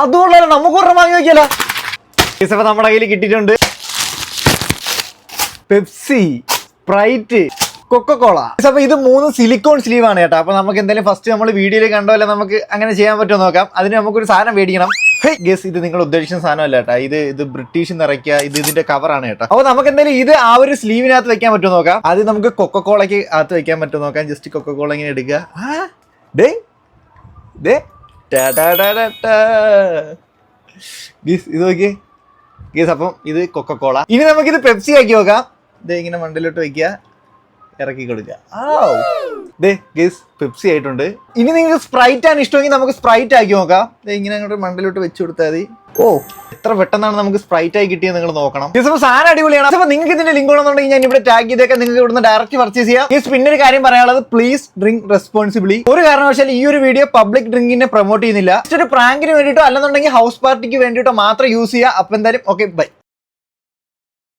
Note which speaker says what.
Speaker 1: അതുകൊണ്ടല്ല നമുക്ക് ഒരെണ്ണം വാങ്ങി നോക്കിയാലോ. അപ്പൊ നമ്മുടെ കയ്യിൽ കിട്ടിയിട്ടുണ്ട് പെപ്സി, സ്പ്രൈറ്റ്, കൊക്കക്കോള. അപ്പൊ ഇത് 3 സിലിക്കോൺ സ്ലീവ് ആണ് കേട്ടോ. അപ്പൊ നമുക്ക് എന്തായാലും ഫസ്റ്റ് നമ്മൾ വീഡിയോയിൽ കണ്ടോ അല്ലെ നമുക്ക് അങ്ങനെ ചെയ്യാൻ പറ്റുമോ നോക്കാം. അതിന് നമുക്കൊരു സാധനം മേടിക്കണം. ഗസ്, ഇത് നിങ്ങൾ ഉദ്ദേശിക്കുന്ന സാധനമല്ല കേട്ടോ. ഇത് ബ്രിട്ടീഷ് നിറയ്ക്കുക, ഇതിന്റെ കവറാണ് കേട്ടോ. അപ്പൊ നമുക്ക് എന്തായാലും ഇത് ആ ഒരു സ്ലീവിനകത്ത് വെക്കാൻ പറ്റുമോ നോക്കാം. അത് നമുക്ക് കൊക്കക്കോളയ്ക്ക് അകത്ത് വെക്കാൻ പറ്റുമോ നോക്കാം. ജസ്റ്റ് കൊക്കക്കോള ഇങ്ങനെ എടുക്കുക. ഇത് നോക്കിയേ ഗസ്. അപ്പം ഇത് കൊക്കക്കോള. ഇനി നമുക്കിത് പെപ്സി ആക്കി നോക്കാം. ഇത് ഇങ്ങനെ മണ്ടയിലോട്ട് വെക്കുക, ഇറക്കി കൊടുക്കുക. പെപ്സി ആയിട്ടുണ്ട്. ഇനി നിങ്ങൾക്ക് സ്പ്രൈറ്റ് ആണ് ഇഷ്ടമെങ്കിൽ നമുക്ക് സ്പ്രൈറ്റ് ആക്കി നോക്കാം. ഇങ്ങനെ അങ്ങോട്ട് മണ്ടയിലോട്ട് വെച്ച് കൊടുത്താൽ മതി. എത്ര പെട്ടെന്നാണ് നമുക്ക് സ്പ്രൈറ്റ് ആയി കിട്ടിയത് നിങ്ങൾ നോക്കണം. സാധനം അടിപൊളിയാണ്. അപ്പൊ നിങ്ങൾക്ക് ഇതിന്റെ ലിങ്ക് ഉണ്ടെന്നുണ്ടെങ്കിൽ ഞാൻ ഇവിടെ ടാഗ് ചെയ്തേക്കാം. നിങ്ങൾക്ക് ഇവിടുന്ന് ഡയറക്റ്റ് പർച്ചേസ് ചെയ്യാം. പിന്നെ ഒരു കാര്യം പറയാനുള്ളത്, പ്ലീസ് ഡ്രിങ്ക് റെസ്പോൺസിബിളി. ഒരു കാരണവശാലും ഈ ഒരു വീഡിയോ പബ്ലിക് ഡ്രിങ്കിനെ പ്രൊമോട്ട് ചെയ്യുന്നില്ല. ഒരു പ്രാങ്കിന് വേണ്ടിയിട്ടോ അല്ലെന്നുണ്ടെങ്കിൽ ഹൗസ് പാർട്ടിക്ക് വേണ്ടിയിട്ടോ മാത്രം യൂസ് ചെയ്യുക. അപ്പൊ എന്തായാലും ഓക്കെ, ബൈ.